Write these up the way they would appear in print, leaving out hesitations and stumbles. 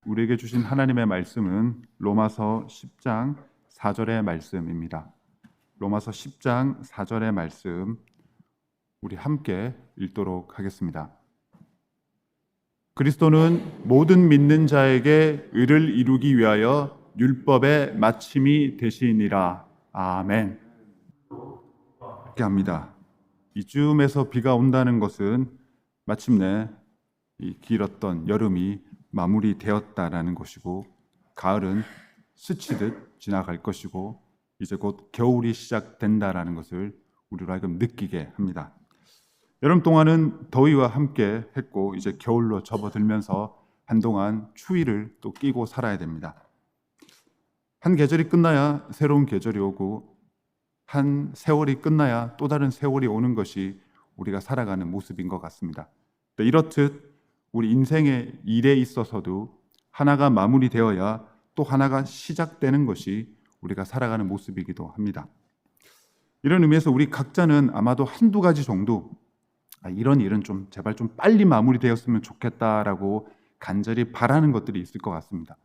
우리에게 주신 하나님의 말씀은 로마서 10장 4절의 말씀입니다. 로마서 10장 4절의 말씀 우리 함께 읽도록 하겠습니다. 그리스도는 모든 믿는 자에게 의를 이루기 위하여 율법의 마침이 되시니라. 아멘. 이렇게 합니다. 이쯤에서 비가 온다는 것은 마침내 이 길었던 여름이 마무리되었다라는 것이고, 가을은 스치듯 지나갈 것이고, 이제 곧 겨울이 시작된다라는 것을 우리로 하여금 느끼게 합니다. 여름 동안은 더위와 함께 했고, 이제 겨울로 접어들면서 한동안 추위를 또 끼고 살아야 됩니다. 한 계절이 끝나야 새로운 계절이 오고, 한 세월이 끝나야 또 다른 세월이 오는 것이 우리가 살아가는 모습인 것 같습니다. 이렇듯 우리 인생의 일에 있어서도 하나가 마무리되어야 또 하나가 시작되는 것이 우리가 살아가는 모습이기도 합니다. 이런 의미에서 우리 각자는 아마도 한두 가지 정도 이런 일은 좀 제발 좀 빨리 마무리되었으면 좋겠다라고 간절히 바라는 것들이 있을 것 같습니다.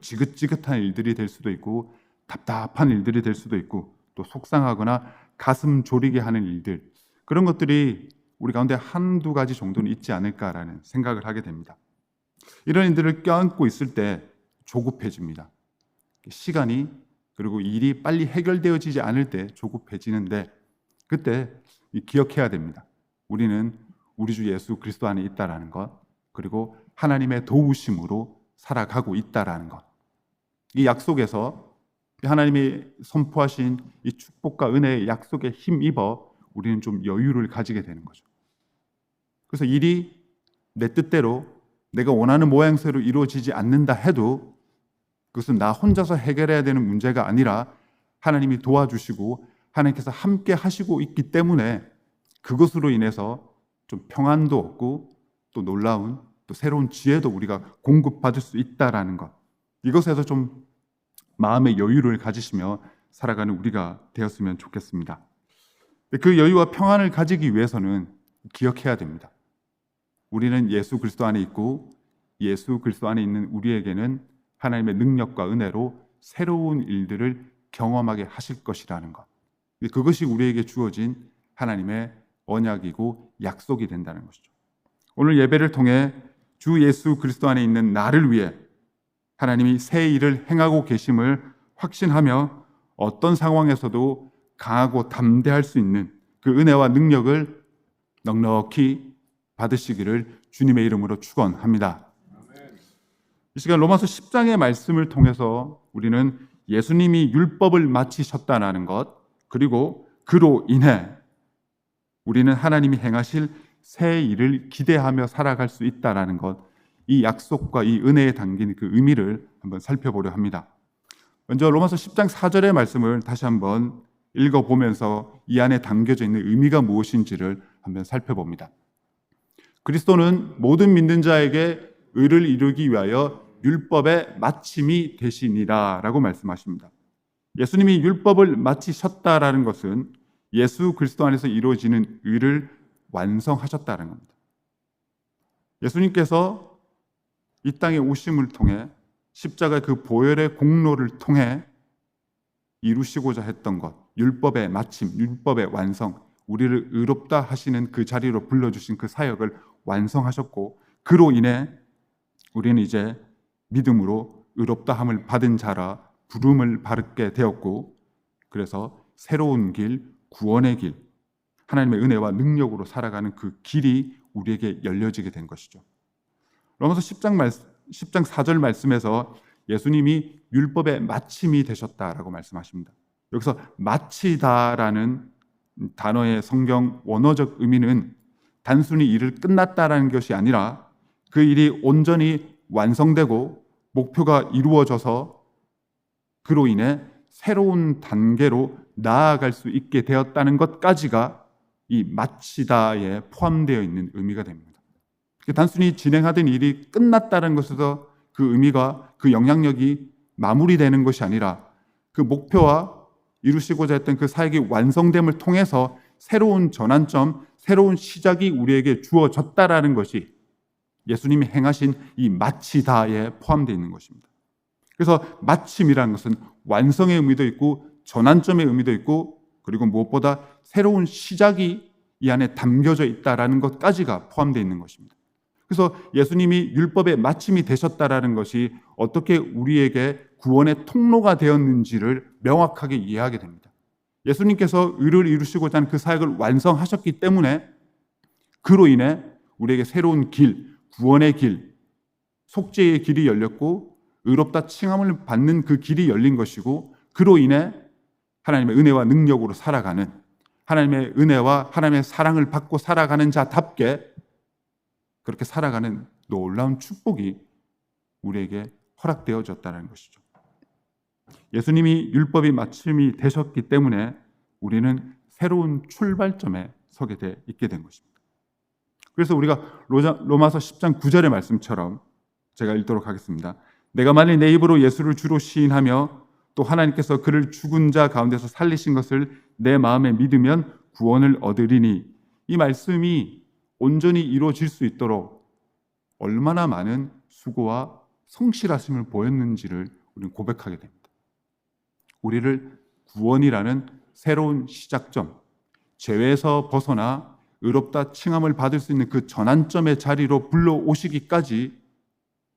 지긋지긋한 일들이 될 수도 있고, 답답한 일들이 될 수도 있고, 또 속상하거나 가슴 졸이게 하는 일들, 그런 것들이 우리 가운데 한두 가지 정도는 있지 않을까라는 생각을 하게 됩니다. 이런 일들을 껴안고 있을 때 조급해집니다. 시간이 그리고 일이 빨리 해결되어지지 않을 때 조급해지는데, 그때 기억해야 됩니다. 우리는 우리 주 예수 그리스도 안에 있다라는 것, 그리고 하나님의 도우심으로 살아가고 있다라는 것, 이 약속에서 하나님이 선포하신 이 축복과 은혜의 약속에 힘입어 우리는 좀 여유를 가지게 되는 거죠. 그래서 일이 내 뜻대로 내가 원하는 모양새로 이루어지지 않는다 해도 그것은 나 혼자서 해결해야 되는 문제가 아니라 하나님이 도와주시고 하나님께서 함께 하시고 있기 때문에 그것으로 인해서 좀 평안도 얻고 또 놀라운 또 새로운 지혜도 우리가 공급받을 수 있다라는 것, 이것에서 좀 마음의 여유를 가지시며 살아가는 우리가 되었으면 좋겠습니다. 그 여유와 평안을 가지기 위해서는 기억해야 됩니다. 우리는 예수 그리스도 안에 있고, 예수 그리스도 안에 있는 우리에게는 하나님의 능력과 은혜로 새로운 일들을 경험하게 하실 것이라는 것, 그것이 우리에게 주어진 하나님의 언약이고 약속이 된다는 것이죠. 오늘 예배를 통해 주 예수 그리스도 안에 있는 나를 위해 하나님이 새 일을 행하고 계심을 확신하며 어떤 상황에서도 강하고 담대할 수 있는 그 은혜와 능력을 넉넉히 받으시기를 주님의 이름으로 축원합니다. 이 시간 로마서 10장의 말씀을 통해서 우리는 예수님이 율법을 마치셨다는 것, 그리고 그로 인해 우리는 하나님이 행하실 새 일을 기대하며 살아갈 수 있다는 것, 이 약속과 이 은혜에 담긴 그 의미를 한번 살펴보려 합니다. 먼저 로마서 10장 4절의 말씀을 다시 한번 읽어보면서 이 안에 담겨져 있는 의미가 무엇인지를 한번 살펴봅니다. 그리스도는 모든 믿는 자에게 의를 이루기 위하여 율법의 마침이 되시니라 라고 말씀하십니다. 예수님이 율법을 마치셨다라는 것은 예수 그리스도 안에서 이루어지는 의를 완성하셨다는 겁니다. 예수님께서 이 땅에 오심을 통해 십자가의 그 보혈의 공로를 통해 이루시고자 했던 것, 율법의 마침, 율법의 완성, 우리를 의롭다 하시는 그 자리로 불러주신 그 사역을 완성하셨고, 그로 인해 우리는 이제 믿음으로 의롭다함을 받은 자라 부름을 받게 되었고, 그래서 새로운 길, 구원의 길, 하나님의 은혜와 능력으로 살아가는 그 길이 우리에게 열려지게 된 것이죠. 로마서 10장 4절 말씀에서 예수님이 율법의 마침이 되셨다라고 말씀하십니다. 여기서 마치다라는 단어의 성경 원어적 의미는 단순히 일을 끝났다라는 것이 아니라 그 일이 온전히 완성되고 목표가 이루어져서 그로 인해 새로운 단계로 나아갈 수 있게 되었다는 것까지가 이 마치다에 포함되어 있는 의미가 됩니다. 단순히 진행하던 일이 끝났다는 것에서 그 의미가, 그 영향력이 마무리되는 것이 아니라 그 목표와 이루시고자 했던 그 사역이 완성됨을 통해서 새로운 전환점, 새로운 시작이 우리에게 주어졌다라는 것이 예수님이 행하신 이 마치다에 포함되어 있는 것입니다. 그래서 마침이라는 것은 완성의 의미도 있고 전환점의 의미도 있고 그리고 무엇보다 새로운 시작이 이 안에 담겨져 있다라는 것까지가 포함되어 있는 것입니다. 그래서 예수님이 율법의 마침이 되셨다라는 것이 어떻게 우리에게 구원의 통로가 되었는지를 명확하게 이해하게 됩니다. 예수님께서 의를 이루시고자 하는 그 사역을 완성하셨기 때문에 그로 인해 우리에게 새로운 길, 구원의 길, 속죄의 길이 열렸고 의롭다 칭함을 받는 그 길이 열린 것이고 그로 인해 하나님의 은혜와 능력으로 살아가는 하나님의 은혜와 하나님의 사랑을 받고 살아가는 자답게 그렇게 살아가는 놀라운 축복이 우리에게 허락되어졌다는 것이죠. 예수님이 율법이 마침이 되셨기 때문에 우리는 새로운 출발점에 서게 돼 있게 된 것입니다. 그래서 우리가 로마서 10장 9절의 말씀처럼 제가 읽도록 하겠습니다. 내가 만일 내 입으로 예수를 주로 시인하며 또 하나님께서 그를 죽은 자 가운데서 살리신 것을 내 마음에 믿으면 구원을 얻으리니, 이 말씀이 온전히 이루어질 수 있도록 얼마나 많은 수고와 성실하심을 보였는지를 우리는 고백하게 됩니다. 우리를 구원이라는 새로운 시작점, 죄에서 벗어나 의롭다 칭함을 받을 수 있는 그 전환점의 자리로 불러오시기까지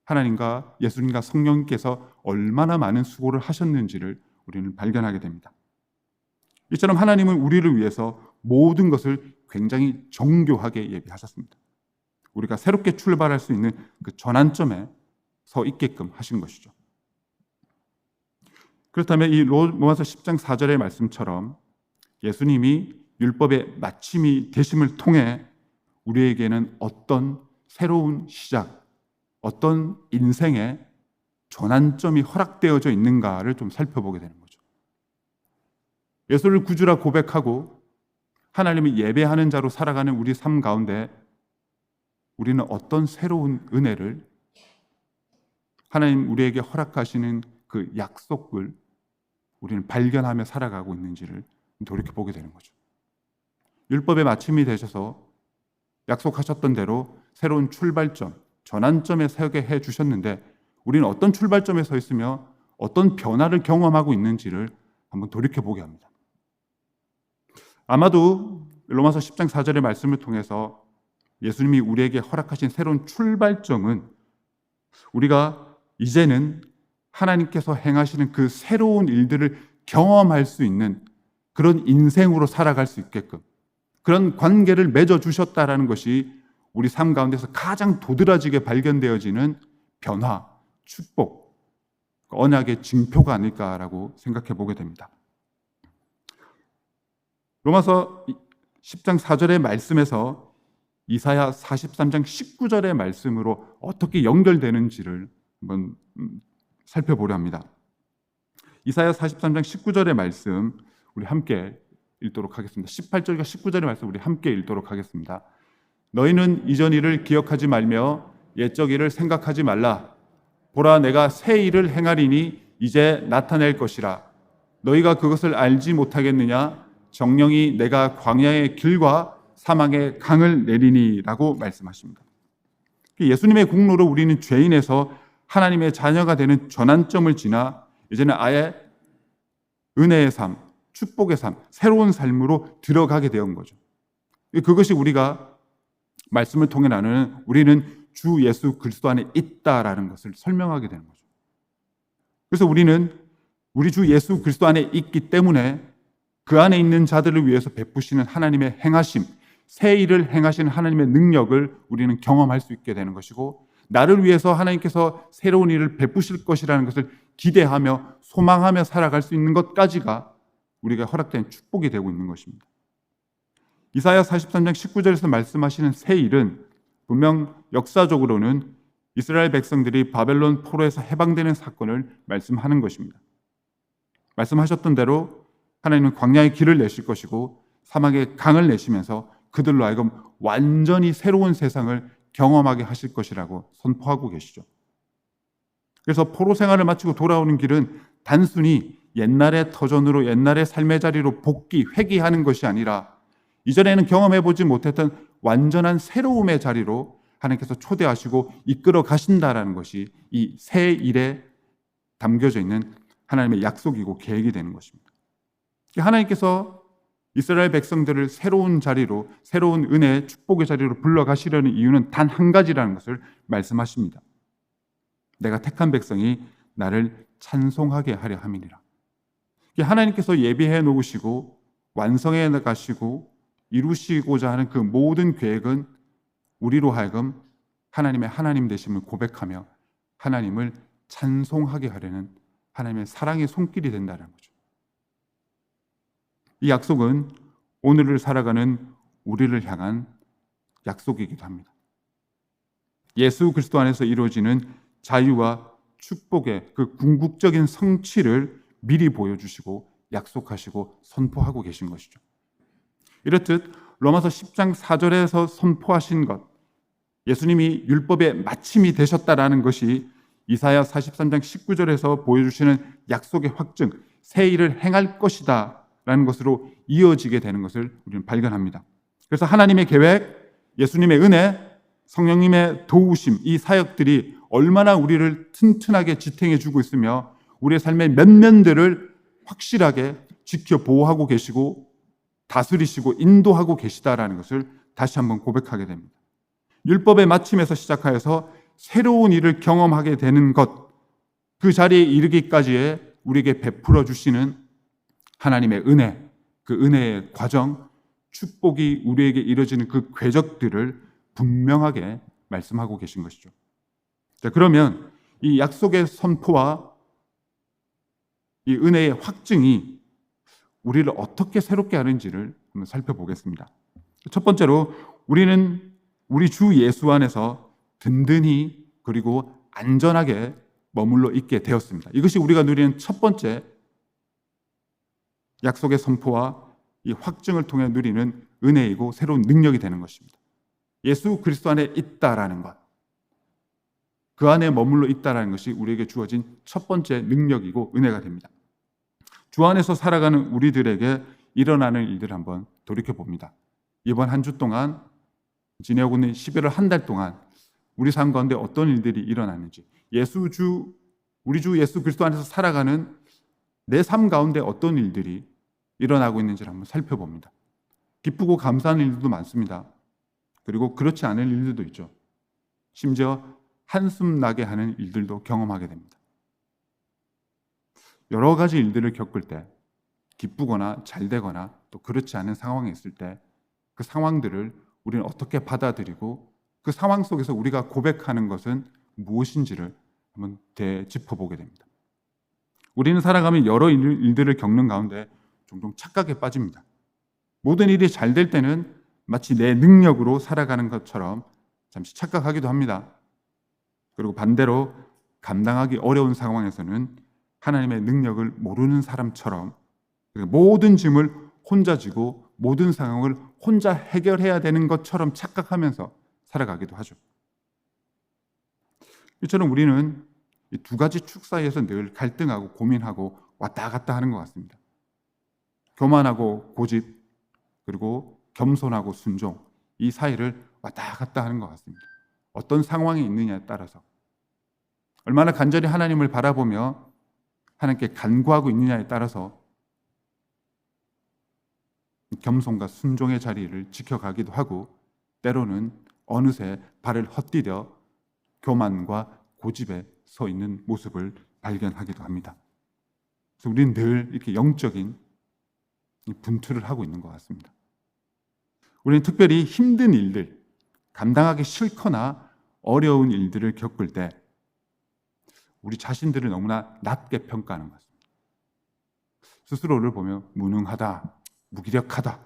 하나님과 예수님과 성령님께서 얼마나 많은 수고를 하셨는지를 우리는 발견하게 됩니다. 이처럼 하나님은 우리를 위해서 모든 것을 굉장히 정교하게 예비하셨습니다. 우리가 새롭게 출발할 수 있는 그 전환점에 서 있게끔 하신 것이죠. 그렇다면 이 로마서 10장 4절의 말씀처럼 예수님이 율법의 마침이 되심을 통해 우리에게는 어떤 새로운 시작, 어떤 인생의 전환점이 허락되어져 있는가를 좀 살펴보게 되는 거죠. 예수를 구주라 고백하고 하나님을 예배하는 자로 살아가는 우리 삶 가운데 우리는 어떤 새로운 은혜를, 하나님 우리에게 허락하시는 그 약속을 우리는 발견하며 살아가고 있는지를 돌이켜보게 되는 거죠. 율법의 마침이 되셔서 약속하셨던 대로 새로운 출발점, 전환점에 서게 해주셨는데 우리는 어떤 출발점에 서 있으며 어떤 변화를 경험하고 있는지를 한번 돌이켜보게 합니다. 아마도 로마서 10장 4절의 말씀을 통해서 예수님이 우리에게 허락하신 새로운 출발점은 우리가 이제는 하나님께서 행하시는 그 새로운 일들을 경험할 수 있는 그런 인생으로 살아갈 수 있게끔 그런 관계를 맺어주셨다라는 것이 우리 삶 가운데서 가장 도드라지게 발견되어지는 변화, 축복, 언약의 징표가 아닐까라고 생각해 보게 됩니다. 로마서 10장 4절의 말씀에서 이사야 43장 19절의 말씀으로 어떻게 연결되는지를 한번 살펴보려 합니다. 이사야 43장 19절의 말씀 우리 함께 읽도록 하겠습니다. 18절과 19절의 말씀 우리 함께 읽도록 하겠습니다. 너희는 이전 일을 기억하지 말며 옛적 일을 생각하지 말라. 보라, 내가 새 일을 행하리니 이제 나타낼 것이라. 너희가 그것을 알지 못하겠느냐? 정령이 내가 광야의 길과 사막의 강을 내리니 라고 말씀하십니다. 예수님의 공로로 우리는 죄인에서 하나님의 자녀가 되는 전환점을 지나 이제는 아예 은혜의 삶, 축복의 삶, 새로운 삶으로 들어가게 되는 거죠. 그것이 우리가 말씀을 통해 나누는 우리는 주 예수 그리스도 안에 있다라는 것을 설명하게 되는 거죠. 그래서 우리는 우리 주 예수 그리스도 안에 있기 때문에 그 안에 있는 자들을 위해서 베푸시는 하나님의 행하심, 새 일을 행하시는 하나님의 능력을 우리는 경험할 수 있게 되는 것이고, 나를 위해서 하나님께서 새로운 일을 베푸실 것이라는 것을 기대하며 소망하며 살아갈 수 있는 것까지가 우리가 허락된 축복이 되고 있는 것입니다. 이사야 43장 19절에서 말씀하시는 새 일은 분명 역사적으로는 이스라엘 백성들이 바벨론 포로에서 해방되는 사건을 말씀하는 것입니다. 말씀하셨던 대로 하나님은 광야의 길을 내실 것이고 사막의 강을 내시면서 그들로 하여금 완전히 새로운 세상을 경험하게 하실 것이라고 선포하고 계시죠. 그래서 포로 생활을 마치고 돌아오는 길은 단순히 옛날의 터전으로 옛날의 삶의 자리로 복귀, 회귀하는 것이 아니라 이전에는 경험해보지 못했던 완전한 새로움의 자리로 하나님께서 초대하시고 이끌어 가신다라는 것이 이 새 일에 담겨져 있는 하나님의 약속이고 계획이 되는 것입니다. 하나님께서 이스라엘 백성들을 새로운 자리로, 새로운 은혜의 축복의 자리로 불러가시려는 이유는 단 한 가지라는 것을 말씀하십니다. 내가 택한 백성이 나를 찬송하게 하려 함이니라. 하나님께서 예비해 놓으시고 완성해 가시고 이루시고자 하는 그 모든 계획은 우리로 하여금 하나님의 하나님 되심을 고백하며 하나님을 찬송하게 하려는 하나님의 사랑의 손길이 된다는 거죠. 이 약속은 오늘을 살아가는 우리를 향한 약속이기도 합니다. 예수 그리스도 안에서 이루어지는 자유와 축복의 그 궁극적인 성취를 미리 보여주시고 약속하시고 선포하고 계신 것이죠. 이렇듯 로마서 10장 4절에서 선포하신 것, 예수님이 율법의 마침이 되셨다라는 것이 이사야 43장 19절에서 보여주시는 약속의 확증, 새 일을 행할 것이다 라는 것으로 이어지게 되는 것을 우리는 발견합니다. 그래서 하나님의 계획, 예수님의 은혜, 성령님의 도우심, 이 사역들이 얼마나 우리를 튼튼하게 지탱해 주고 있으며 우리의 삶의 면면들을 확실하게 지켜 보호하고 계시고 다스리시고 인도하고 계시다라는 것을 다시 한번 고백하게 됩니다. 율법의 마침에서 시작하여서 새로운 일을 경험하게 되는 것, 그 자리에 이르기까지의 우리에게 베풀어 주시는 하나님의 은혜, 그 은혜의 과정, 축복이 우리에게 이루어지는 그 궤적들을 분명하게 말씀하고 계신 것이죠. 자, 그러면 이 약속의 선포와 이 은혜의 확증이 우리를 어떻게 새롭게 하는지를 한번 살펴보겠습니다. 첫 번째로 우리는 우리 주 예수 안에서 든든히 그리고 안전하게 머물러 있게 되었습니다. 이것이 우리가 누리는 첫 번째 약속의 선포와 이 확증을 통해 누리는 은혜이고 새로운 능력이 되는 것입니다. 예수 그리스도 안에 있다라는 것, 그 안에 머물러 있다라는 것이 우리에게 주어진 첫 번째 능력이고 은혜가 됩니다. 주 안에서 살아가는 우리들에게 일어나는 일들을 한번 돌이켜 봅니다. 이번 한 주 동안 지내고 있는 11월 한 달 동안 우리 삶 가운데 어떤 일들이 일어났는지, 우리 주 예수 그리스도 안에서 살아가는 내 삶 가운데 어떤 일들이 일어나고 있는지를 한번 살펴봅니다. 기쁘고 감사한 일들도 많습니다. 그리고 그렇지 않은 일들도 있죠. 심지어 한숨 나게 하는 일들도 경험하게 됩니다. 여러 가지 일들을 겪을 때 기쁘거나 잘 되거나 또 그렇지 않은 상황에 있을 때 그 상황들을 우리는 어떻게 받아들이고 그 상황 속에서 우리가 고백하는 것은 무엇인지를 한번 되짚어보게 됩니다. 우리는 살아가면 여러 일들을 겪는 가운데 종종 착각에 빠집니다. 모든 일이 잘 될 때는 마치 내 능력으로 살아가는 것처럼 잠시 착각하기도 합니다. 그리고 반대로 감당하기 어려운 상황에서는 하나님의 능력을 모르는 사람처럼 모든 짐을 혼자 지고 모든 상황을 혼자 해결해야 되는 것처럼 착각하면서 살아가기도 하죠. 이처럼 우리는 이 두 가지 축 사이에서 늘 갈등하고 고민하고 왔다 갔다 하는 것 같습니다. 교만하고 고집, 그리고 겸손하고 순종, 이 사이를 왔다 갔다 하는 것 같습니다. 어떤 상황에 있느냐에 따라서, 얼마나 간절히 하나님을 바라보며 하나님께 간구하고 있느냐에 따라서 겸손과 순종의 자리를 지켜가기도 하고, 때로는 어느새 발을 헛디뎌 교만과 고집에 서 있는 모습을 발견하기도 합니다. 그래서 우리는 늘 이렇게 영적인 분투를 하고 있는 것 같습니다. 우리는 특별히 힘든 일들, 감당하기 싫거나 어려운 일들을 겪을 때 우리 자신들을 너무나 낮게 평가하는 것 같습니다. 스스로를 보며 무능하다, 무기력하다,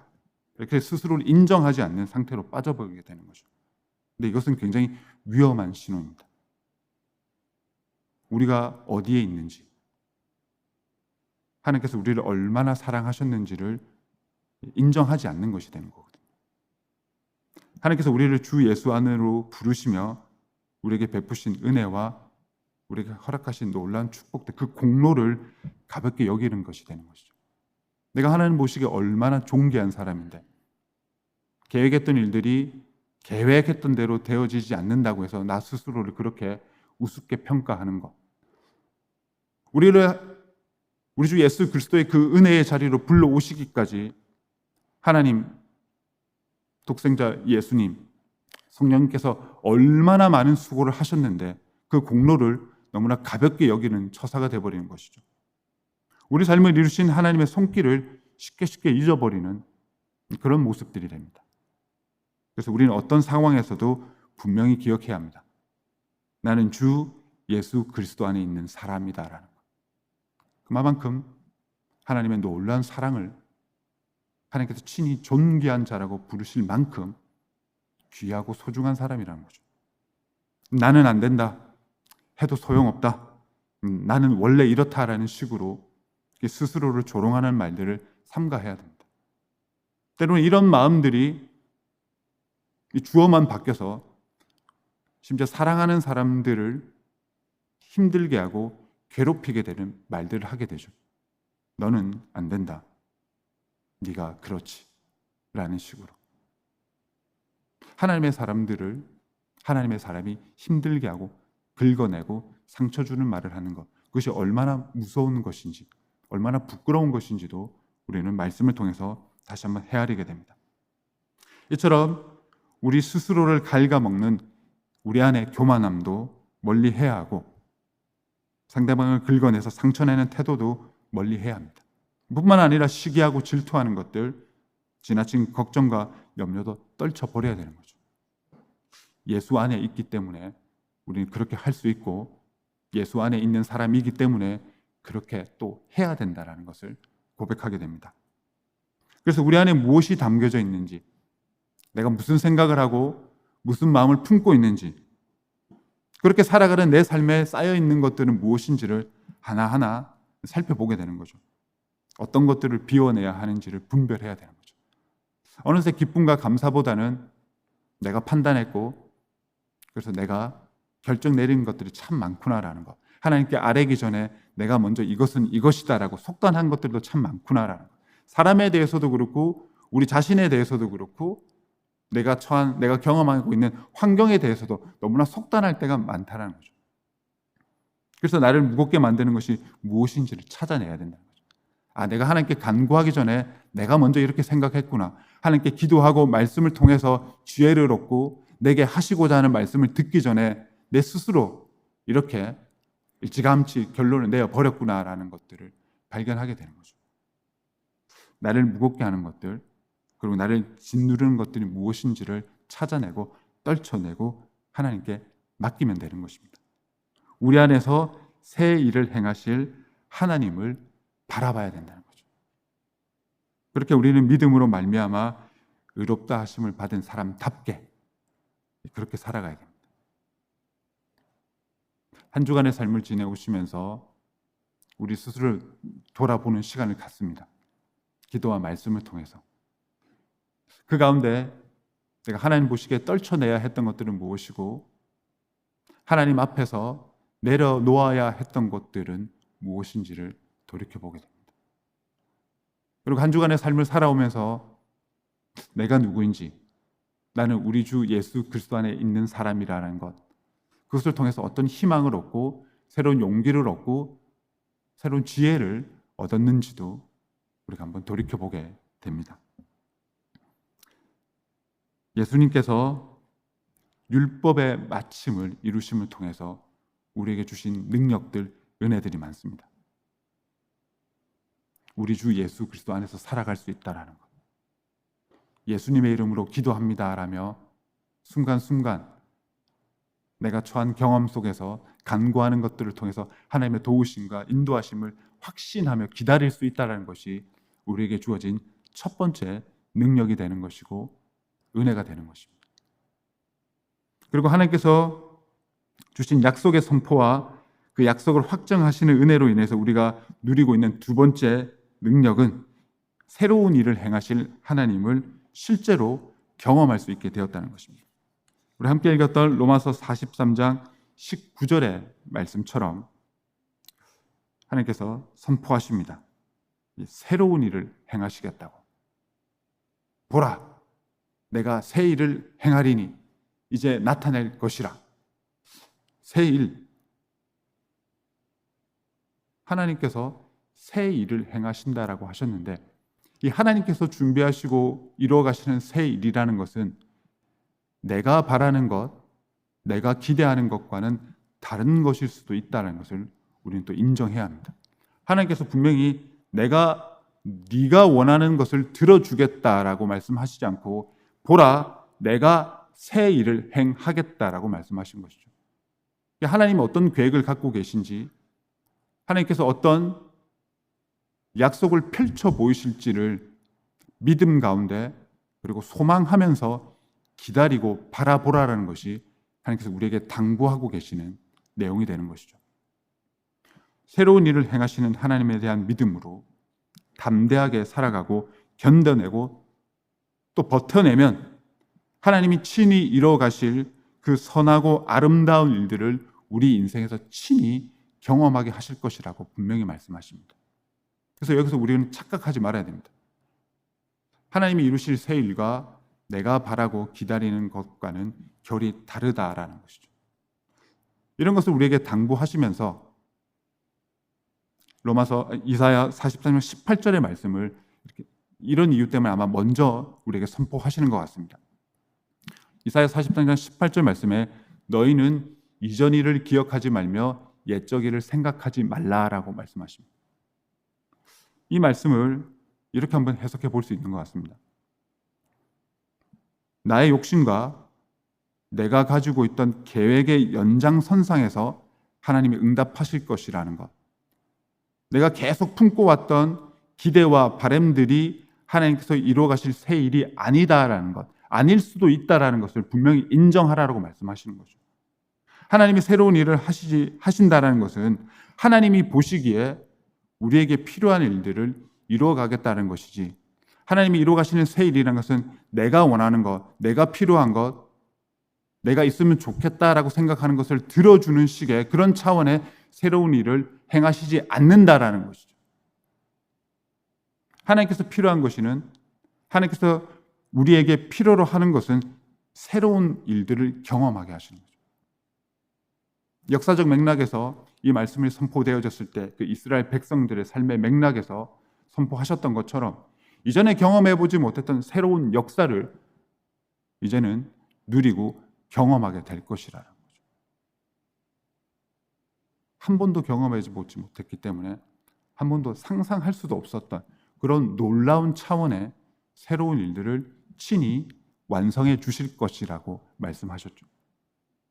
이렇게 스스로를 인정하지 않는 상태로 빠져버리게 되는 거죠. 근데 이것은 굉장히 위험한 신호입니다. 우리가 어디에 있는지, 하나님께서 우리를 얼마나 사랑하셨는지를 인정하지 않는 것이 되는 거거든요. 하나님께서 우리를 주 예수 안으로 부르시며 우리에게 베푸신 은혜와 우리에게 허락하신 놀라운 축복들, 그 공로를 가볍게 여기는 것이 되는 것이죠. 내가 하나님 보시기에 얼마나 존귀한 사람인데, 계획했던 일들이 계획했던 대로 되어지지 않는다고 해서 나 스스로를 그렇게 우습게 평가하는 것, 우리 주 예수 그리스도의 그 은혜의 자리로 불러오시기까지 하나님, 독생자 예수님, 성령님께서 얼마나 많은 수고를 하셨는데 그 공로를 너무나 가볍게 여기는 처사가 되어버리는 것이죠. 우리 삶을 이루신 하나님의 손길을 쉽게 잊어버리는 그런 모습들이 됩니다. 그래서 우리는 어떤 상황에서도 분명히 기억해야 합니다. 나는 주 예수 그리스도 안에 있는 사람이다라는 것. 그만큼 하나님의 놀라운 사랑을 하나님께서 친히 존귀한 자라고 부르실 만큼 귀하고 소중한 사람이라는 거죠. 나는 안 된다 해도 소용없다, 나는 원래 이렇다라는 식으로 스스로를 조롱하는 말들을 삼가해야 됩니다. 때로는 이런 마음들이 주어만 바뀌어서 심지어 사랑하는 사람들을 힘들게 하고 괴롭히게 되는 말들을 하게 되죠. 너는 안 된다, 네가 그렇지 라는 식으로 하나님의 사람이 힘들게 하고 긁어내고 상처 주는 말을 하는 것, 그것이 얼마나 무서운 것인지, 얼마나 부끄러운 것인지도 우리는 말씀을 통해서 다시 한번 헤아리게 됩니다. 이처럼 우리 스스로를 갉아먹는 우리 안의 교만함도 멀리 해야 하고, 상대방을 긁어내서 상처내는 태도도 멀리 해야 합니다. 뿐만 아니라 시기하고 질투하는 것들, 지나친 걱정과 염려도 떨쳐버려야 되는 거죠. 예수 안에 있기 때문에 우리는 그렇게 할 수 있고, 예수 안에 있는 사람이기 때문에 그렇게 또 해야 된다는 것을 고백하게 됩니다. 그래서 우리 안에 무엇이 담겨져 있는지, 내가 무슨 생각을 하고 무슨 마음을 품고 있는지, 그렇게 살아가는 내 삶에 쌓여있는 것들은 무엇인지를 하나하나 살펴보게 되는 거죠. 어떤 것들을 비워내야 하는지를 분별해야 되는 거죠. 어느새 기쁨과 감사보다는 내가 판단했고, 그래서 내가 결정 내린 것들이 참 많구나라는 것, 하나님께 아뢰기 전에 내가 먼저 이것은 이것이다라고 속단한 것들도 참 많구나라는 것, 사람에 대해서도 그렇고 우리 자신에 대해서도 그렇고 내가 경험하고 있는 환경에 대해서도 너무나 속단할 때가 많다는 거죠. 그래서 나를 무겁게 만드는 것이 무엇인지를 찾아내야 된다는 거죠. 내가 하나님께 간구하기 전에 내가 먼저 이렇게 생각했구나. 하나님께 기도하고 말씀을 통해서 지혜를 얻고 내게 하시고자 하는 말씀을 듣기 전에 내 스스로 이렇게 일찌감치 결론을 내어버렸구나라는 것들을 발견하게 되는 거죠. 나를 무겁게 하는 것들, 그리고 나를 짓누르는 것들이 무엇인지를 찾아내고 떨쳐내고 하나님께 맡기면 되는 것입니다. 우리 안에서 새 일을 행하실 하나님을 바라봐야 된다는 거죠. 그렇게 우리는 믿음으로 말미암아 의롭다 하심을 받은 사람답게 그렇게 살아가야 됩니다. 한 주간의 삶을 지내오시면서 우리 스스로를 돌아보는 시간을 갖습니다. 기도와 말씀을 통해서. 그 가운데 내가 하나님 보시기에 떨쳐내야 했던 것들은 무엇이고, 하나님 앞에서 내려놓아야 했던 것들은 무엇인지를 돌이켜보게 됩니다. 그리고 한 주간의 삶을 살아오면서 내가 누구인지, 나는 우리 주 예수 그리스도 안에 있는 사람이라는 것, 그것을 통해서 어떤 희망을 얻고 새로운 용기를 얻고 새로운 지혜를 얻었는지도 우리가 한번 돌이켜보게 됩니다. 예수님께서 율법의 마침을 이루심을 통해서 우리에게 주신 능력들, 은혜들이 많습니다. 우리 주 예수 그리스도 안에서 살아갈 수 있다라는 것, 예수님의 이름으로 기도합니다라며 순간순간 내가 처한 경험 속에서 간구하는 것들을 통해서 하나님의 도우심과 인도하심을 확신하며 기다릴 수 있다는 것이 우리에게 주어진 첫 번째 능력이 되는 것이고 은혜가 되는 것입니다. 그리고 하나님께서 주신 약속의 선포와 그 약속을 확정하시는 은혜로 인해서 우리가 누리고 있는 두 번째 능력은 새로운 일을 행하실 하나님을 실제로 경험할 수 있게 되었다는 것입니다. 우리 함께 읽었던 로마서 43장 19절의 말씀처럼 하나님께서 선포하십니다. 새로운 일을 행하시겠다고. 보라, 내가 새 일을 행하리니 이제 나타낼 것이라. 새 일, 하나님께서 새 일을 행하신다라고 하셨는데, 이 하나님께서 준비하시고 이루어 가시는 새 일이라는 것은 내가 바라는 것, 내가 기대하는 것과는 다른 것일 수도 있다는 것을 우리는 또 인정해야 합니다. 하나님께서 분명히 네가 원하는 것을 들어주겠다라고 말씀하시지 않고, 보라, 내가 새 일을 행하겠다라고 말씀하신 것이죠. 하나님이 어떤 계획을 갖고 계신지, 하나님께서 어떤 약속을 펼쳐 보이실지를 믿음 가운데 그리고 소망하면서 기다리고 바라보라라는 것이 하나님께서 우리에게 당부하고 계시는 내용이 되는 것이죠. 새로운 일을 행하시는 하나님에 대한 믿음으로 담대하게 살아가고 견뎌내고 또 버텨내면 하나님이 친히 이루어 가실 그 선하고 아름다운 일들을 우리 인생에서 친히 경험하게 하실 것이라고 분명히 말씀하십니다. 그래서 여기서 우리는 착각하지 말아야 됩니다. 하나님이 이루실 새 일과 내가 바라고 기다리는 것과는 결이 다르다라는 것이죠. 이런 것을 우리에게 당부하시면서 이사야 43장 18절의 말씀을 이런 이유 때문에 아마 먼저 우리에게 선포하시는 것 같습니다. 이사야 43장 18절 말씀에 너희는 이전 일을 기억하지 말며 옛적 일을 생각하지 말라라고 말씀하십니다. 이 말씀을 이렇게 한번 해석해 볼 수 있는 것 같습니다. 나의 욕심과 내가 가지고 있던 계획의 연장선상에서 하나님이 응답하실 것이라는 것, 내가 계속 품고 왔던 기대와 바람들이 하나님께서 이루어 가실 새 일이 아니다라는 것, 아닐 수도 있다라는 것을 분명히 인정하라고 말씀하시는 거죠. 하나님이 새로운 일을 하신다라는 것은 하나님이 보시기에 우리에게 필요한 일들을 이루어 가겠다는 것이지, 하나님이 이루어 가시는 새 일이라는 것은 내가 원하는 것, 내가 필요한 것, 내가 있으면 좋겠다라고 생각하는 것을 들어주는 식의 그런 차원의 새로운 일을 행하시지 않는다라는 것이죠. 하나님께서 필요한 것이는, 하나님께서 우리에게 필요로 하는 것은 새로운 일들을 경험하게 하시는 거죠. 역사적 맥락에서 이 말씀이 선포되어졌을 때 그 이스라엘 백성들의 삶의 맥락에서 선포하셨던 것처럼 이전에 경험해보지 못했던 새로운 역사를 이제는 누리고 경험하게 될 것이라는 거죠. 한 번도 경험하지 못했기 때문에 한 번도 상상할 수도 없었던 그런 놀라운 차원의 새로운 일들을 친히 완성해 주실 것이라고 말씀하셨죠.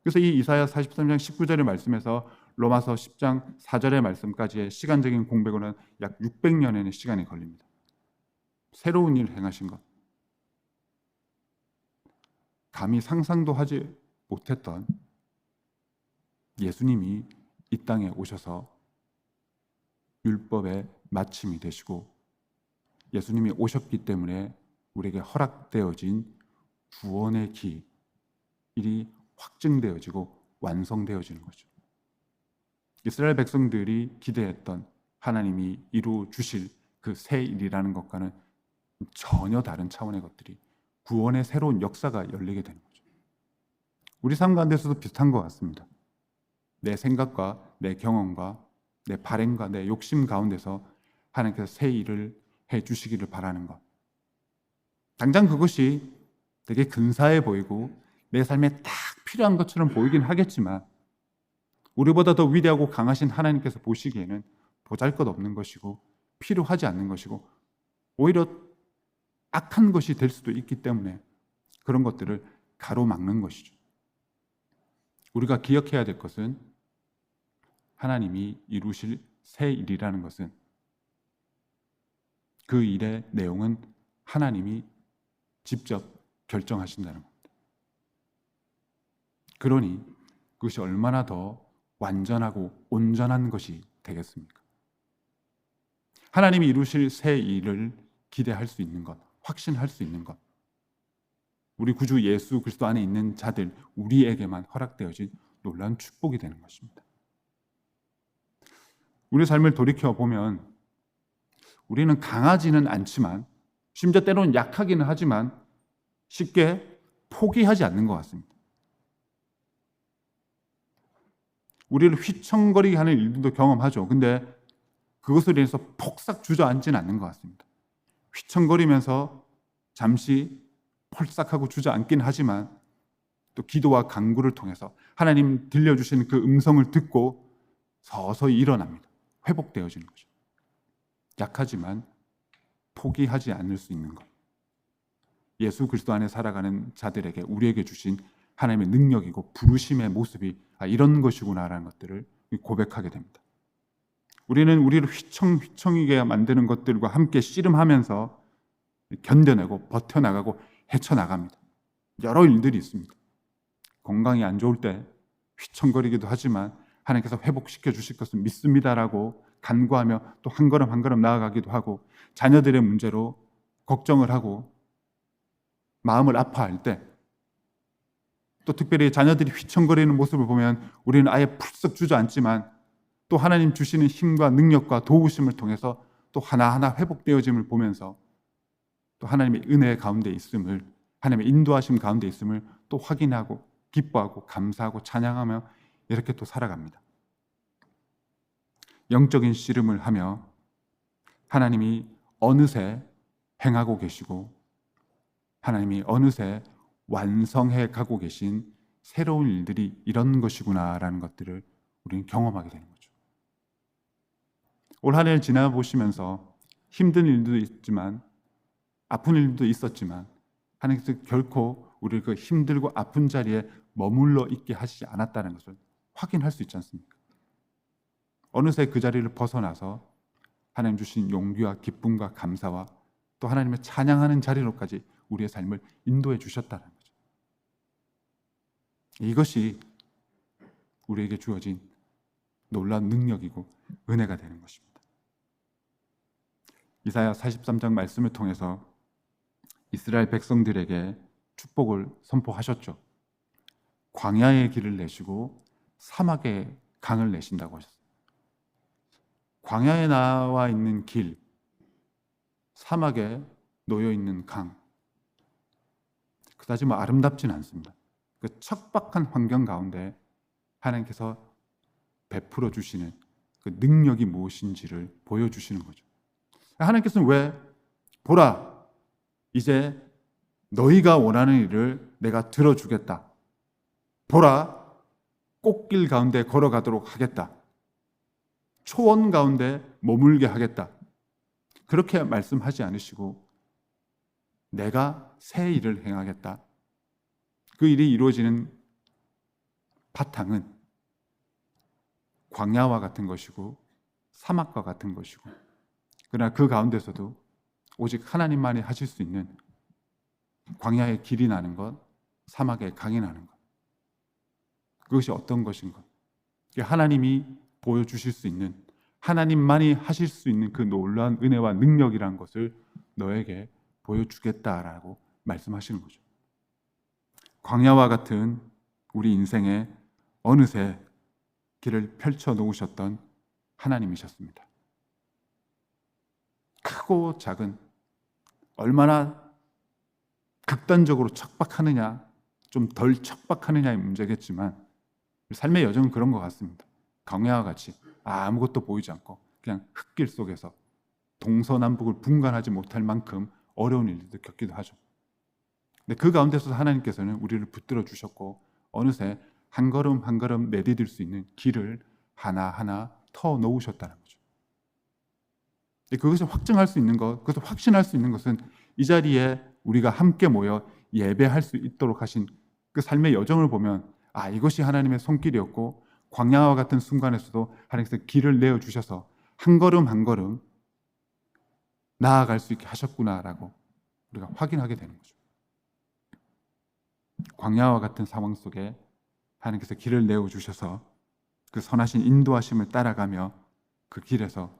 그래서 이 이사야 43장 19절의 말씀에서 로마서 10장 4절의 말씀까지의 시간적인 공백으로는 약 600년의 시간이 걸립니다. 새로운 일을 행하신 것, 감히 상상도 하지 못했던 예수님이 이 땅에 오셔서 율법의 마침이 되시고, 예수님이 오셨기 때문에 우리에게 허락되어진 구원의 길이 확증되어지고 완성되어지는 거죠. 이스라엘 백성들이 기대했던 하나님이 이루어 주실 그 새 일이라는 것과는 전혀 다른 차원의 것들이, 구원의 새로운 역사가 열리게 되는 거죠. 우리 삶 가운데서도 비슷한 것 같습니다. 내 생각과 내 경험과 내 바램과 내 욕심 가운데서 하나님께서 새 일을 해 주시기를 바라는 것, 당장 그것이 되게 근사해 보이고 내 삶에 딱 필요한 것처럼 보이긴 하겠지만, 우리보다 더 위대하고 강하신 하나님께서 보시기에는 보잘것없는 것이고 필요하지 않는 것이고 오히려 악한 것이 될 수도 있기 때문에 그런 것들을 가로막는 것이죠. 우리가 기억해야 될 것은 하나님이 이루실 새 일이라는 것은, 그 일의 내용은 하나님이 직접 결정하신다는 겁니다. 그러니 그것이 얼마나 더 완전하고 온전한 것이 되겠습니까? 하나님이 이루실 새 일을 기대할 수 있는 것, 확신할 수 있는 것, 우리 구주 예수 그리스도 안에 있는 자들, 우리에게만 허락되어진 놀라운 축복이 되는 것입니다. 우리 삶을 돌이켜보면 우리는 강하지는 않지만, 심지어 때로는 약하기는 하지만 쉽게 포기하지 않는 것 같습니다. 우리를 휘청거리게 하는 일들도 경험하죠. 근데 그것으로 인해서 폭삭 주저앉지는 않는 것 같습니다. 휘청거리면서 잠시 펄싹하고 주저앉긴 하지만 또 기도와 간구를 통해서 하나님 들려주시는 그 음성을 듣고 서서히 일어납니다. 회복되어지는 거죠. 약하지만 포기하지 않을 수 있는 것. 예수 그리스도 안에 살아가는 자들에게 우리에게 주신 하나님의 능력이고 부르심의 모습이 이런 것이구나라는 것들을 고백하게 됩니다. 우리는 우리를 휘청휘청이게 만드는 것들과 함께 씨름하면서 견뎌내고 버텨나가고 헤쳐나갑니다. 여러 일들이 있습니다. 건강이 안 좋을 때 휘청거리기도 하지만 하나님께서 회복시켜 주실 것을 믿습니다라고 간구하며 또 한 걸음 한 걸음 나아가기도 하고, 자녀들의 문제로 걱정을 하고 마음을 아파할 때, 또 특별히 자녀들이 휘청거리는 모습을 보면 우리는 아예 풀썩 주저앉지만 또 하나님 주시는 힘과 능력과 도우심을 통해서 또 하나하나 회복되어짐을 보면서 또 하나님의 은혜 가운데 있음을, 하나님의 인도하심 가운데 있음을 또 확인하고 기뻐하고 감사하고 찬양하며 이렇게 또 살아갑니다. 영적인 씨름을 하며 하나님이 어느새 행하고 계시고 하나님이 어느새 완성해 가고 계신 새로운 일들이 이런 것이구나라는 것들을 우리는 경험하게 되는 거죠. 올 한 해 지나보시면서 힘든 일도 있지만 아픈 일도 있었지만 하나님께서 결코 우리를 그 힘들고 아픈 자리에 머물러 있게 하시지 않았다는 것을 확인할 수 있지 않습니까? 어느새 그 자리를 벗어나서 하나님 주신 용기와 기쁨과 감사와 또 하나님의 찬양하는 자리로까지 우리의 삶을 인도해 주셨다는 거죠. 이것이 우리에게 주어진 놀라운 능력이고 은혜가 되는 것입니다. 이사야 43장 말씀을 통해서 이스라엘 백성들에게 축복을 선포하셨죠. 광야의 길을 내시고 사막의 강을 내신다고 하셨어요. 광야에 나와 있는 길, 사막에 놓여 있는 강, 그다지 아름답진 않습니다. 그 척박한 환경 가운데 하나님께서 베풀어 주시는 그 능력이 무엇인지를 보여주시는 거죠. 하나님께서는 왜 보라, 이제 너희가 원하는 일을 내가 들어주겠다. 보라, 꽃길 가운데 걸어가도록 하겠다. 초원 가운데 머물게 하겠다. 그렇게 말씀하지 않으시고 내가 새 일을 행하겠다. 그 일이 이루어지는 바탕은 광야와 같은 것이고 사막과 같은 것이고, 그러나 그 가운데서도 오직 하나님만이 하실 수 있는 광야의 길이 나는 것, 사막의 강이 나는 것, 그것이 어떤 것인가? 하나님이 보여주실 수 있는, 하나님만이 하실 수 있는 그 놀라운 은혜와 능력이라는 것을 너에게 보여주겠다라고 말씀하시는 거죠. 광야와 같은 우리 인생에 어느새 길을 펼쳐 놓으셨던 하나님이셨습니다. 크고 작은, 얼마나 극단적으로 척박하느냐, 좀 덜 척박하느냐의 문제겠지만 삶의 여정은 그런 것 같습니다. 광야와 같이 아무것도 보이지 않고 그냥 흙길 속에서 동서남북을 분간하지 못할 만큼 어려운 일들도 겪기도 하죠. 근데 그 가운데서 하나님께서는 우리를 붙들어 주셨고 어느새 한 걸음 한 걸음 내디딜 수 있는 길을 하나하나 터 놓으셨다는 거죠. 그것을 확증할 수 있는 것, 그것을 확신할 수 있는 것은 이 자리에 우리가 함께 모여 예배할 수 있도록 하신 그 삶의 여정을 보면 이것이 하나님의 손길이었고 광야와 같은 순간에서도 하나님께서 길을 내어주셔서 한 걸음 한 걸음 나아갈 수 있게 하셨구나라고 우리가 확인하게 되는 거죠. 광야와 같은 상황 속에 하나님께서 길을 내어주셔서 그 선하신 인도하심을 따라가며 그 길에서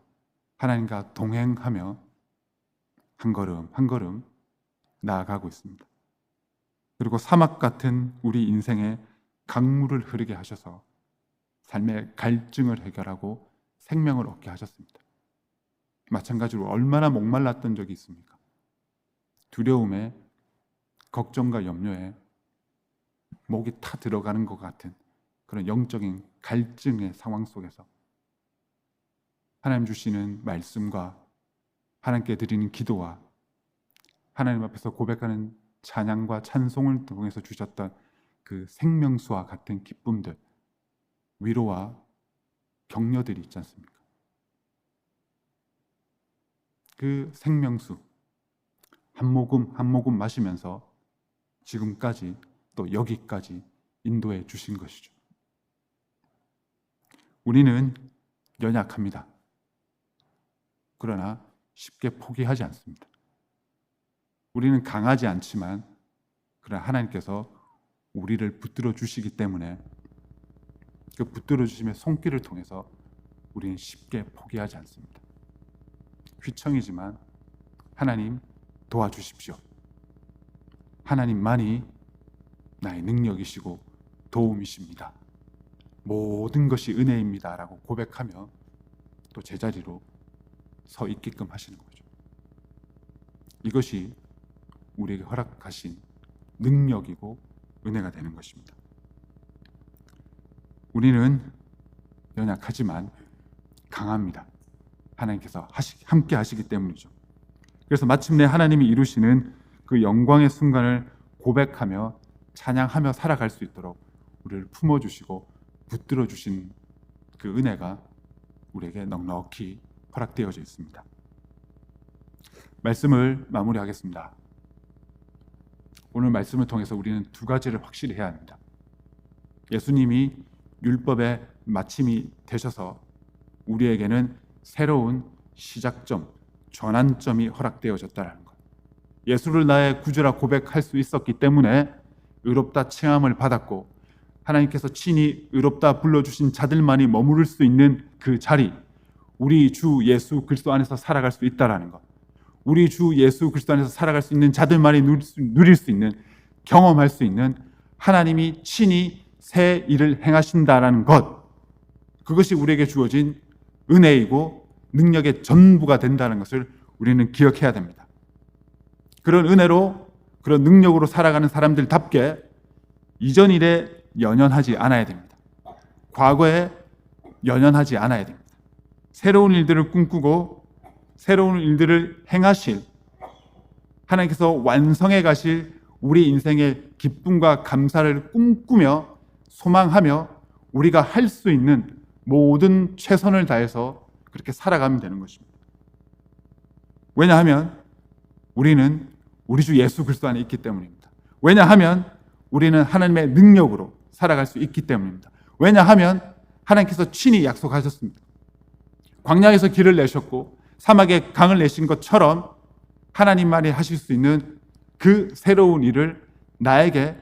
하나님과 동행하며 한 걸음 한 걸음 나아가고 있습니다. 그리고 사막 같은 우리 인생에 강물을 흐르게 하셔서 삶의 갈증을 해결하고 생명을 얻게 하셨습니다. 마찬가지로 얼마나 목말랐던 적이 있습니까? 두려움에 걱정과 염려에 목이 타 들어가는 것 같은 그런 영적인 갈증의 상황 속에서 하나님 주시는 말씀과 하나님께 드리는 기도와 하나님 앞에서 고백하는 찬양과 찬송을 통해서 주셨던 그 생명수와 같은 기쁨들, 위로와 격려들이 있지 않습니까? 그 생명수 한 모금 한 모금 마시면서 지금까지 또 여기까지 인도해 주신 것이죠. 우리는 연약합니다. 그러나 쉽게 포기하지 않습니다. 우리는 강하지 않지만 그러나 하나님께서 우리를 붙들어 주시기 때문에 그 붙들어 주심의 손길을 통해서 우리는 쉽게 포기하지 않습니다. 휘청이지만 하나님 도와주십시오. 하나님만이 나의 능력이시고 도움이십니다. 모든 것이 은혜입니다 라고 고백하며 또 제자리로 서 있게끔 하시는 거죠. 이것이 우리에게 허락하신 능력이고 은혜가 되는 것입니다. 우리는 연약하지만 강합니다. 하나님께서 함께 하시기 때문이죠. 그래서 마침내 하나님이 이루시는 그 영광의 순간을 고백하며 찬양하며 살아갈 수 있도록 우리를 품어주시고 붙들어 주신 그 은혜가 우리에게 넉넉히 허락되어져 있습니다. 말씀을 마무리하겠습니다. 오늘 말씀을 통해서 우리는 두 가지를 확실히 해야 합니다. 예수님이 율법의 마침이 되셔서 우리에게는 새로운 시작점, 전환점이 허락되어졌다는 것. 예수를 나의 구주라 고백할 수 있었기 때문에 의롭다 칭함을 받았고 하나님께서 친히 의롭다 불러주신 자들만이 머무를 수 있는 그 자리, 우리 주 예수 그리스도 안에서 살아갈 수 있다는 것. 우리 주 예수 그리스도 안에서 살아갈 수 있는 자들만이 누릴 수 있는, 경험할 수 있는 하나님이 친히 새 일을 행하신다라는 것, 그것이 우리에게 주어진 은혜이고 능력의 전부가 된다는 것을 우리는 기억해야 됩니다. 그런 은혜로, 그런 능력으로 살아가는 사람들답게 이전 일에 연연하지 않아야 됩니다. 과거에 연연하지 않아야 됩니다. 새로운 일들을 꿈꾸고 새로운 일들을 행하실, 하나님께서 완성해 가실 우리 인생의 기쁨과 감사를 꿈꾸며 소망하며 우리가 할 수 있는 모든 최선을 다해서 그렇게 살아가면 되는 것입니다. 왜냐하면 우리는 우리 주 예수 그리스도 안에 있기 때문입니다. 왜냐하면 우리는 하나님의 능력으로 살아갈 수 있기 때문입니다. 왜냐하면 하나님께서 친히 약속하셨습니다. 광야에서 길을 내셨고 사막에 강을 내신 것처럼 하나님만이 하실 수 있는 그 새로운 일을 나에게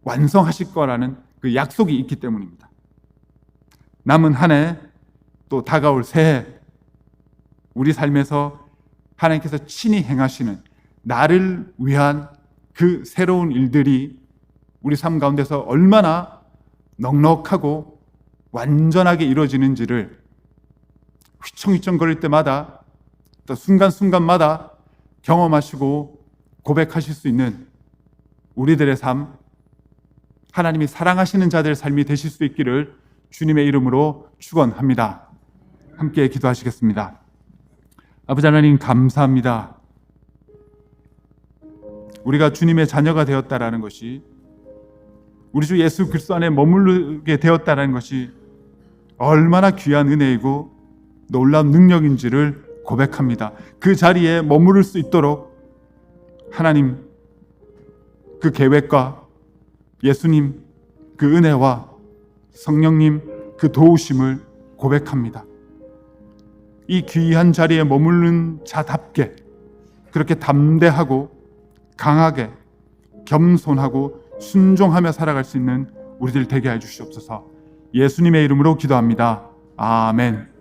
완성하실 거라는 그 약속이 있기 때문입니다. 남은 한 해, 또 다가올 새해, 우리 삶에서 하나님께서 친히 행하시는 나를 위한 그 새로운 일들이 우리 삶 가운데서 얼마나 넉넉하고 완전하게 이루어지는지를 휘청휘청거릴 때마다, 또 순간순간마다 경험하시고 고백하실 수 있는 우리들의 삶, 하나님이 사랑하시는 자들의 삶이 되실 수 있기를 주님의 이름으로 축원합니다. 함께 기도하시겠습니다. 아버지 하나님, 감사합니다. 우리가 주님의 자녀가 되었다라는 것이, 우리 주 예수 그리스도 안에 머무르게 되었다라는 것이 얼마나 귀한 은혜이고 놀라운 능력인지를 고백합니다. 그 자리에 머무를 수 있도록 하나님 그 계획과 예수님 그 은혜와 성령님 그 도우심을 고백합니다. 이 귀한 자리에 머무르는 자답게 그렇게 담대하고 강하게 겸손하고 순종하며 살아갈 수 있는 우리들 되게 해 주시옵소서. 예수님의 이름으로 기도합니다. 아멘.